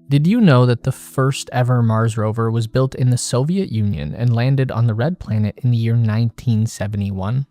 Did you know that the first ever Mars rover was built in the Soviet Union and landed on the Red Planet in the year 1971?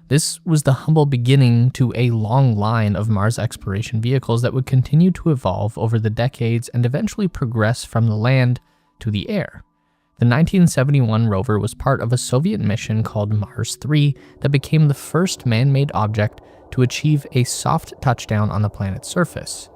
This was the humble beginning to a long line of Mars exploration vehicles that would continue to evolve over the decades and eventually progress from the land to the air. The 1971 rover was part of a Soviet mission called Mars 3 that became the first man-made object to achieve a soft touchdown on the planet's surface.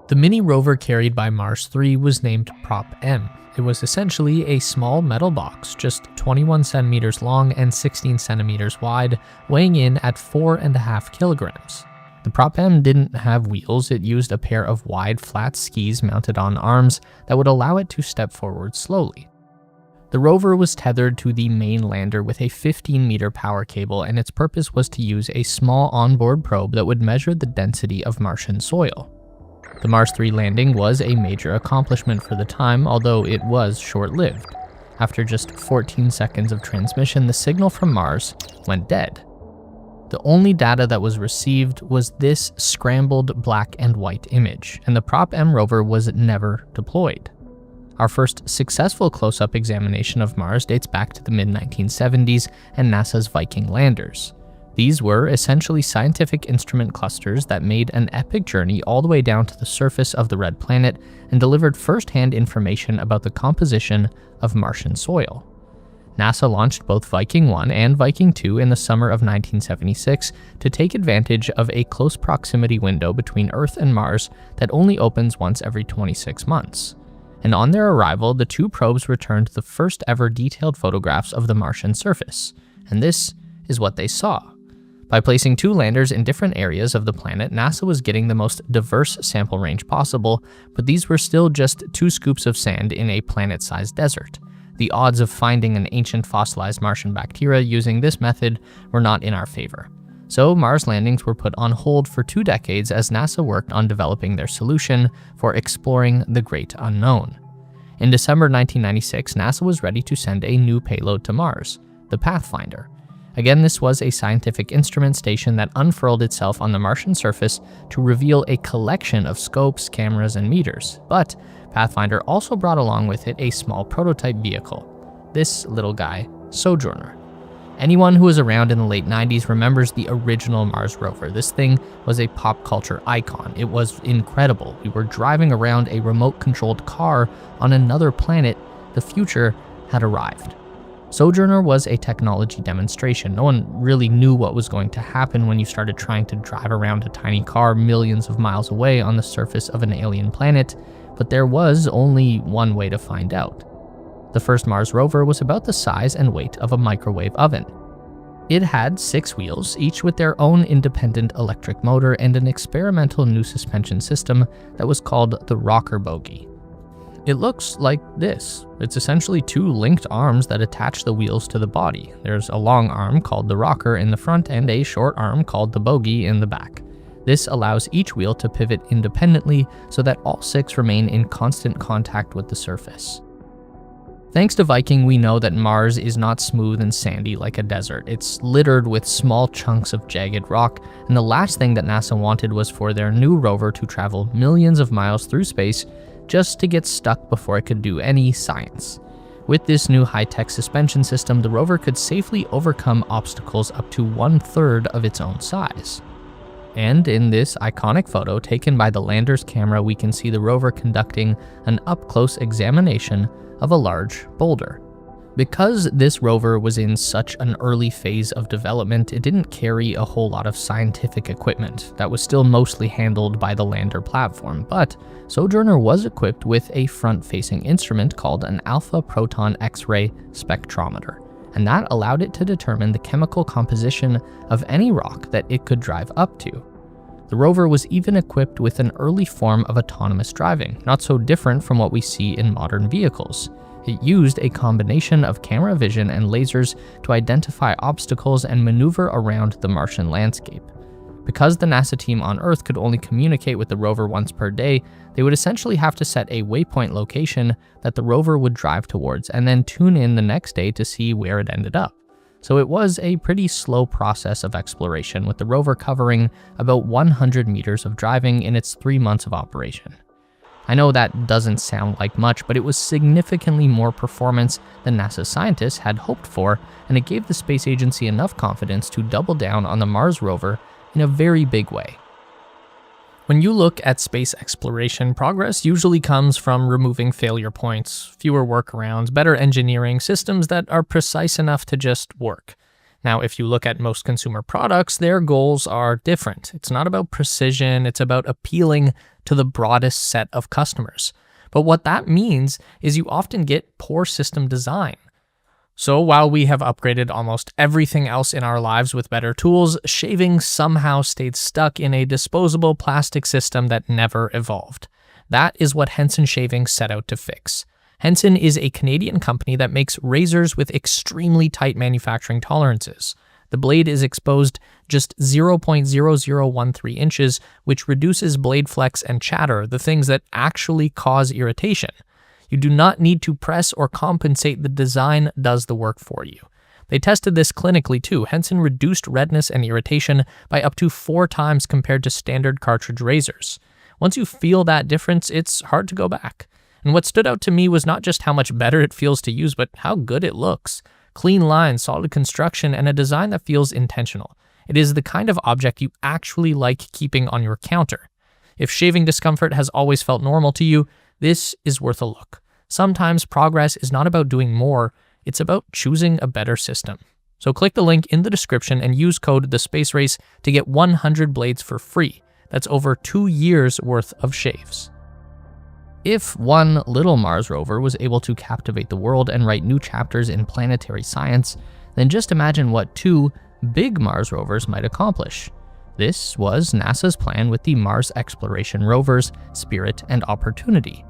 The mini rover carried by Mars 3 was named Prop M. It was essentially a small metal box, just 21 centimeters long and 16 centimeters wide, weighing in at 4.5 kilograms. The Prop M didn't have wheels. It used a pair of wide, flat skis mounted on arms that would allow it to step forward slowly. The rover was tethered to the main lander with a 15-meter power cable, and its purpose was to use a small onboard probe that would measure the density of Martian soil. The Mars 3 landing was a major accomplishment for the time, although it was short-lived. After just 14 seconds of transmission, the signal from Mars went dead. The only data that was received was this scrambled black and white image, and the Prop M rover was never deployed. Our first successful close-up examination of Mars dates back to the mid-1970s and NASA's Viking landers. These were essentially scientific instrument clusters that made an epic journey all the way down to the surface of the red planet and delivered first-hand information about the composition of Martian soil. NASA launched both Viking 1 and Viking 2 in the summer of 1976 to take advantage of a close proximity window between Earth and Mars that only opens once every 26 months. And on their arrival, the two probes returned the first ever detailed photographs of the Martian surface. And this is what they saw. By placing two landers in different areas of the planet, NASA was getting the most diverse sample range possible, but these were still just 2 scoops of sand in a planet-sized desert. The odds of finding an ancient fossilized Martian bacteria using this method were not in our favor. So Mars landings were put on hold for 2 decades as NASA worked on developing their solution for exploring the great unknown. In December 1996, NASA was ready to send a new payload to Mars, the Pathfinder. Again, this was a scientific instrument station that unfurled itself on the Martian surface to reveal a collection of scopes, cameras, and meters. But Pathfinder also brought along with it a small prototype vehicle, this little guy, Sojourner. Anyone who was around in the late 90s remembers the original Mars rover. This thing was a pop culture icon. It was incredible. We were driving around a remote-controlled car on another planet. The future had arrived. Sojourner was a technology demonstration. No one really knew what was going to happen when you started trying to drive around a tiny car millions of miles away on the surface of an alien planet, but there was only one way to find out. The first Mars rover was about the size and weight of a microwave oven. It had 6 wheels, each with their own independent electric motor and an experimental new suspension system that was called the rocker bogie. It looks like this. It's essentially 2 linked arms that attach the wheels to the body. There's a long arm called the rocker in the front and a short arm called the bogie in the back. This allows each wheel to pivot independently so that all 6 remain in constant contact with the surface. Thanks to Viking, we know that Mars is not smooth and sandy like a desert. It's littered with small chunks of jagged rock, and the last thing that NASA wanted was for their new rover to travel millions of miles through space just to get stuck before it could do any science. With this new high-tech suspension system, the rover could safely overcome obstacles up to 1/3 of its own size. And in this iconic photo taken by the lander's camera, we can see the rover conducting an up-close examination of a large boulder. Because this rover was in such an early phase of development, it didn't carry a whole lot of scientific equipment. That was still mostly handled by the lander platform, but Sojourner was equipped with a front-facing instrument called an alpha proton X-ray spectrometer, and that allowed it to determine the chemical composition of any rock that it could drive up to. The rover was even equipped with an early form of autonomous driving, not so different from what we see in modern vehicles. It used a combination of camera vision and lasers to identify obstacles and maneuver around the Martian landscape. Because the NASA team on Earth could only communicate with the rover once per day, they would essentially have to set a waypoint location that the rover would drive towards and then tune in the next day to see where it ended up. So it was a pretty slow process of exploration, with the rover covering about 100 meters of driving in its 3 months of operation. I know that doesn't sound like much, but it was significantly more performance than NASA scientists had hoped for, and it gave the space agency enough confidence to double down on the Mars rover in a very big way. When you look at space exploration, progress usually comes from removing failure points, fewer workarounds, better engineering, systems that are precise enough to just work. Now, if you look at most consumer products, their goals are different. It's not about precision, it's about appealing to the broadest set of customers. But what that means is you often get poor system design. So while we have upgraded almost everything else in our lives with better tools, shaving somehow stayed stuck in a disposable plastic system that never evolved. That is what Henson Shaving set out to fix. Henson is a Canadian company that makes razors with extremely tight manufacturing tolerances. The blade is exposed just 0.0013 inches, which reduces blade flex and chatter, the things that actually cause irritation. You do not need to press or compensate, the design does the work for you. They tested this clinically too. Henson reduced redness and irritation by up to 4 times compared to standard cartridge razors. Once you feel that difference, it's hard to go back. And what stood out to me was not just how much better it feels to use, but how good it looks. Clean lines, solid construction, and a design that feels intentional. It is the kind of object you actually like keeping on your counter. If shaving discomfort has always felt normal to you, this is worth a look. Sometimes progress is not about doing more, it's about choosing a better system. So click the link in the description and use code THESPACERACE to get 100 blades for free. That's over 2 years worth of shaves. If one little Mars rover was able to captivate the world and write new chapters in planetary science, then just imagine what 2 big Mars rovers might accomplish. This was NASA's plan with the Mars exploration rovers, Spirit and Opportunity.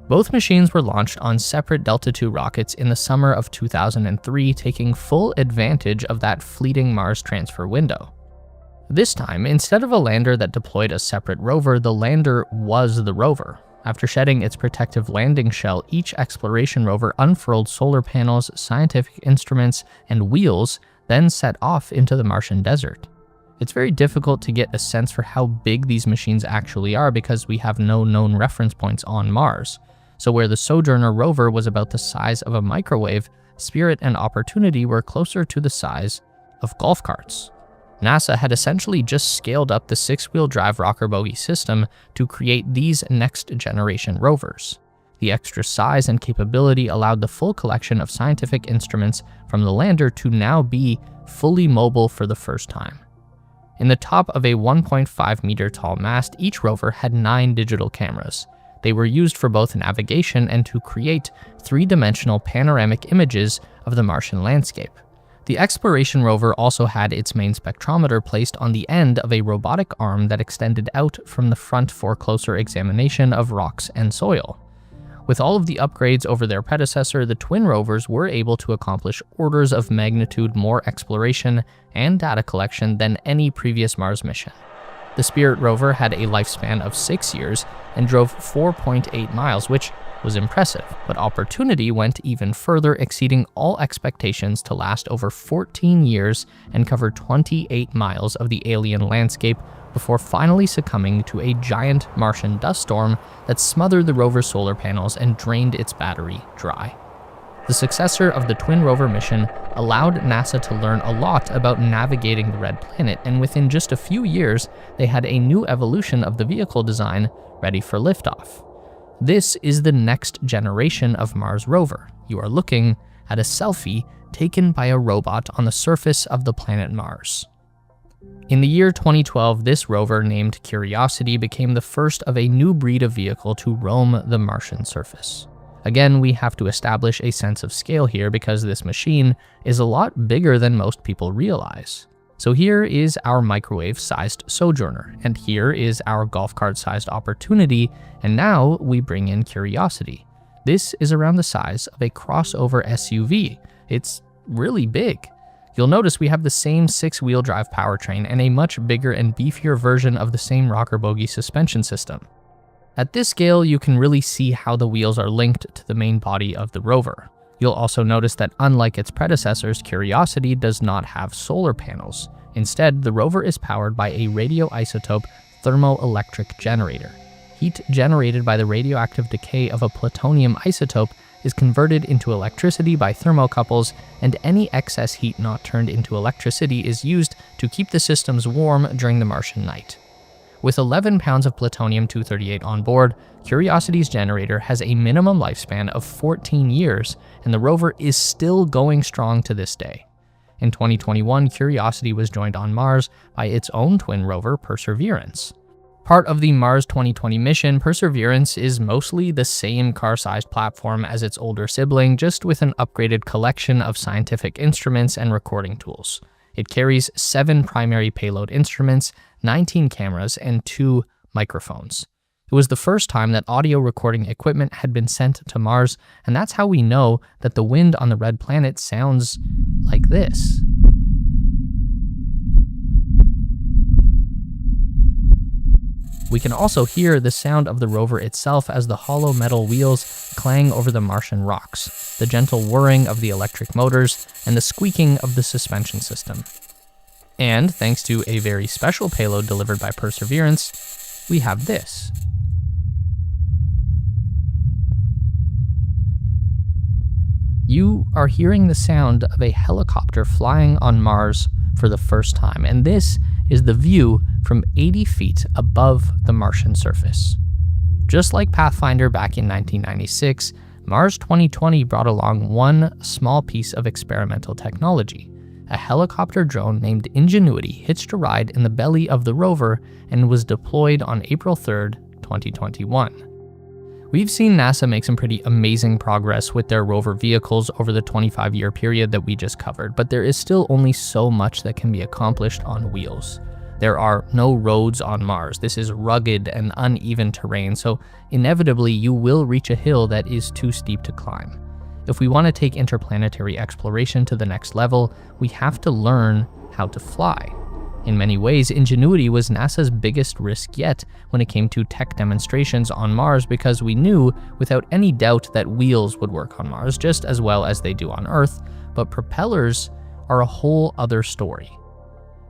Both machines were launched on separate Delta II rockets in the summer of 2003, taking full advantage of that fleeting Mars transfer window. This time, instead of a lander that deployed a separate rover, the lander was the rover. After shedding its protective landing shell, each exploration rover unfurled solar panels, scientific instruments, and wheels, then set off into the Martian desert. It's very difficult to get a sense for how big these machines actually are because we have no known reference points on Mars. So where the Sojourner rover was about the size of a microwave, Spirit and Opportunity were closer to the size of golf carts. NASA had essentially just scaled up the 6-wheel drive rocker bogie system to create these next-generation rovers. The extra size and capability allowed the full collection of scientific instruments from the lander to now be fully mobile for the first time. In the top of a 1.5-meter tall mast, each rover had 9 digital cameras. They were used for both navigation and to create 3-dimensional panoramic images of the Martian landscape. The exploration rover also had its main spectrometer placed on the end of a robotic arm that extended out from the front for closer examination of rocks and soil. With all of the upgrades over their predecessor, the twin rovers were able to accomplish orders of magnitude more exploration and data collection than any previous Mars mission. The Spirit rover had a lifespan of 6 years and drove 4.8 miles, which was impressive, but Opportunity went even further, exceeding all expectations to last over 14 years and cover 28 miles of the alien landscape before finally succumbing to a giant Martian dust storm that smothered the rover's solar panels and drained its battery dry. The successor of the Twin Rover mission allowed NASA to learn a lot about navigating the Red Planet, and within just a few years, they had a new evolution of the vehicle design ready for liftoff. This is the next generation of Mars rover. You are looking at a selfie taken by a robot on the surface of the planet Mars. In the year 2012, this rover, named Curiosity, became the first of a new breed of vehicle to roam the Martian surface. Again, we have to establish a sense of scale here because this machine is a lot bigger than most people realize. So here is our microwave-sized Sojourner, and here is our golf cart-sized Opportunity, and now we bring in Curiosity. This is around the size of a crossover SUV. It's really big. You'll notice we have the same 6-wheel drive powertrain and a much bigger and beefier version of the same rocker bogie suspension system. At this scale, you can really see how the wheels are linked to the main body of the rover. You'll also notice that unlike its predecessors, Curiosity does not have solar panels. Instead, the rover is powered by a radioisotope thermoelectric generator. Heat generated by the radioactive decay of a plutonium isotope is converted into electricity by thermocouples, and any excess heat not turned into electricity is used to keep the systems warm during the Martian night. With 11 pounds of plutonium-238 on board, Curiosity's generator has a minimum lifespan of 14 years, and the rover is still going strong to this day. In 2021, Curiosity was joined on Mars by its own twin rover, Perseverance. Part of the Mars 2020 mission, Perseverance is mostly the same car-sized platform as its older sibling, just with an upgraded collection of scientific instruments and recording tools. It carries 7 primary payload instruments, 19 cameras, and 2 microphones. It was the first time that audio recording equipment had been sent to Mars, and that's how we know that the wind on the red planet sounds like this. We can also hear the sound of the rover itself as the hollow metal wheels clang over the Martian rocks, the gentle whirring of the electric motors, and the squeaking of the suspension system. And thanks to a very special payload delivered by Perseverance, we have this. You are hearing the sound of a helicopter flying on Mars for the first time, and this is the view from 80 feet above the Martian surface. Just like Pathfinder back in 1996, Mars 2020 brought along one small piece of experimental technology. A helicopter drone named Ingenuity hitched a ride in the belly of the rover and was deployed on April 3rd, 2021. We've seen NASA make some pretty amazing progress with their rover vehicles over the 25-year period that we just covered, but there is still only so much that can be accomplished on wheels. There are no roads on Mars. This is rugged and uneven terrain, so inevitably you will reach a hill that is too steep to climb. If we want to take interplanetary exploration to the next level, we have to learn how to fly. In many ways, Ingenuity was NASA's biggest risk yet when it came to tech demonstrations on Mars, because we knew without any doubt that wheels would work on Mars just as well as they do on Earth, but propellers are a whole other story.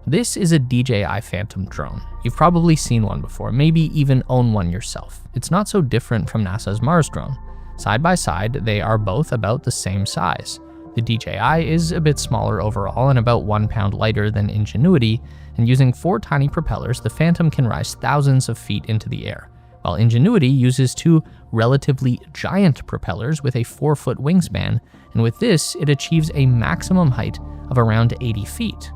This is a DJI Phantom drone. You've probably seen one before, maybe even own one yourself. It's not so different from NASA's Mars drone. Side by side, they are both about the same size. The DJI is a bit smaller overall and about 1 pound lighter than Ingenuity, and using 4 tiny propellers, the Phantom can rise thousands of feet into the air, while Ingenuity uses 2 relatively giant propellers with a 4-foot wingspan, and with this, it achieves a maximum height of around 80 feet.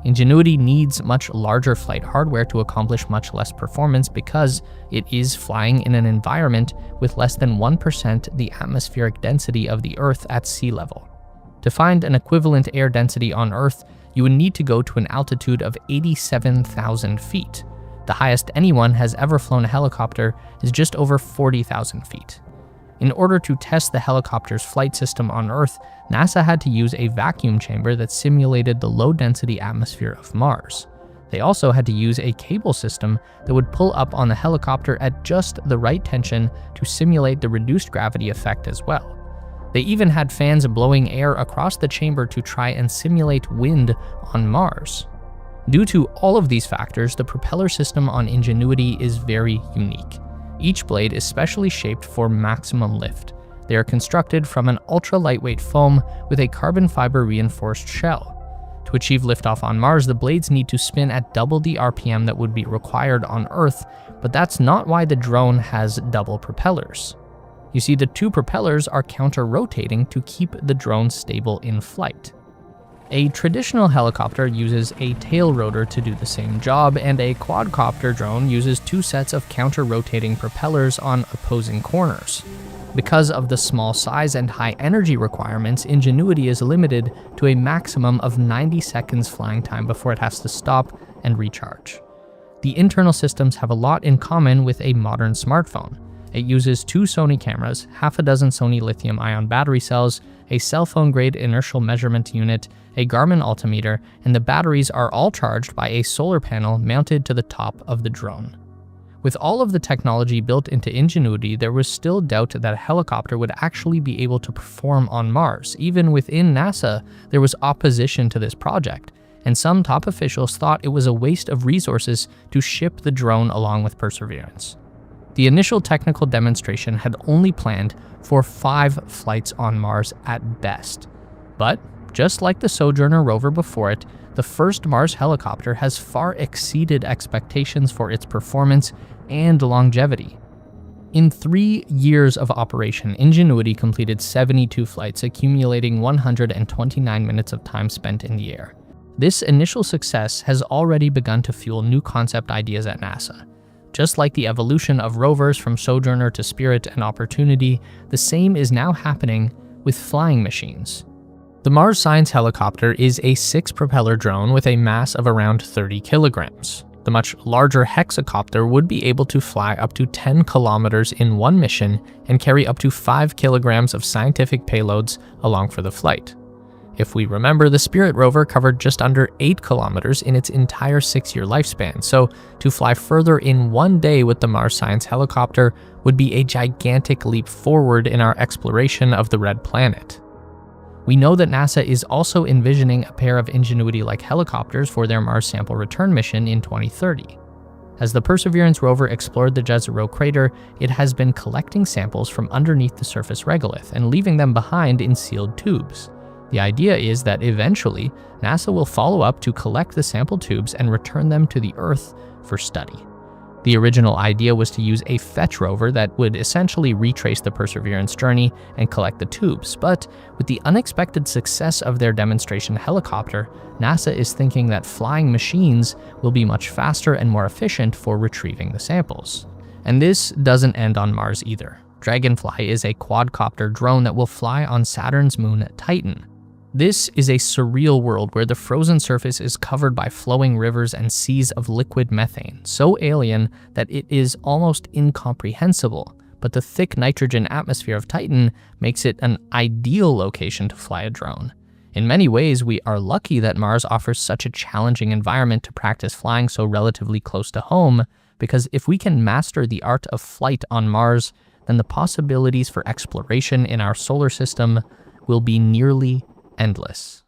Ingenuity needs much larger flight hardware to accomplish much less performance because it is flying in an environment with less than 1% the atmospheric density of the Earth at sea level. To find an equivalent air density on Earth, you would need to go to an altitude of 87,000 feet. The highest anyone has ever flown a helicopter is just over 40,000 feet. In order to test the helicopter's flight system on Earth, NASA had to use a vacuum chamber that simulated the low-density atmosphere of Mars. They also had to use a cable system that would pull up on the helicopter at just the right tension to simulate the reduced gravity effect as well. They even had fans blowing air across the chamber to try and simulate wind on Mars. Due to all of these factors, the propeller system on Ingenuity is very unique. Each blade is specially shaped for maximum lift. They are constructed from an ultra-lightweight foam with a carbon fiber reinforced shell. To achieve liftoff on Mars, the blades need to spin at double the RPM that would be required on Earth, but that's not why the drone has double propellers. You see, the 2 propellers are counter-rotating to keep the drone stable in flight. A traditional helicopter uses a tail rotor to do the same job, and a quadcopter drone uses 2 sets of counter-rotating propellers on opposing corners. Because of the small size and high energy requirements, Ingenuity is limited to a maximum of 90 seconds flying time before it has to stop and recharge. The internal systems have a lot in common with a modern smartphone. It uses 2 Sony cameras, half a dozen Sony lithium-ion battery cells, a cell phone-grade inertial measurement unit, a Garmin altimeter, and the batteries are all charged by a solar panel mounted to the top of the drone. With all of the technology built into Ingenuity, there was still doubt that a helicopter would actually be able to perform on Mars. Even within NASA, there was opposition to this project, and some top officials thought it was a waste of resources to ship the drone along with Perseverance. The initial technical demonstration had only planned for 5 flights on Mars at best. But, just like the Sojourner rover before it, the first Mars helicopter has far exceeded expectations for its performance and longevity. In 3 years of operation, Ingenuity completed 72 flights, accumulating 129 minutes of time spent in the air. This initial success has already begun to fuel new concept ideas at NASA. Just like the evolution of rovers from Sojourner to Spirit and Opportunity, the same is now happening with flying machines. The Mars Science Helicopter is a 6-propeller drone with a mass of around 30 kilograms. The much larger hexacopter would be able to fly up to 10 kilometers in one mission and carry up to 5 kilograms of scientific payloads along for the flight. If we remember, the Spirit rover covered just under 8 kilometers in its entire 6-year lifespan, so to fly further in one day with the Mars Science Helicopter would be a gigantic leap forward in our exploration of the Red Planet. We know that NASA is also envisioning a pair of Ingenuity-like helicopters for their Mars sample return mission in 2030. As the Perseverance rover explored the Jezero crater, it has been collecting samples from underneath the surface regolith and leaving them behind in sealed tubes. The idea is that eventually, NASA will follow up to collect the sample tubes and return them to the Earth for study. The original idea was to use a fetch rover that would essentially retrace the Perseverance journey and collect the tubes, but with the unexpected success of their demonstration helicopter, NASA is thinking that flying machines will be much faster and more efficient for retrieving the samples. And this doesn't end on Mars either. Dragonfly is a quadcopter drone that will fly on Saturn's moon Titan. This is a surreal world where the frozen surface is covered by flowing rivers and seas of liquid methane, so alien that it is almost incomprehensible, but the thick nitrogen atmosphere of Titan makes it an ideal location to fly a drone. In many ways, we are lucky that Mars offers such a challenging environment to practice flying so relatively close to home, because if we can master the art of flight on Mars, then the possibilities for exploration in our solar system will be nearly endless.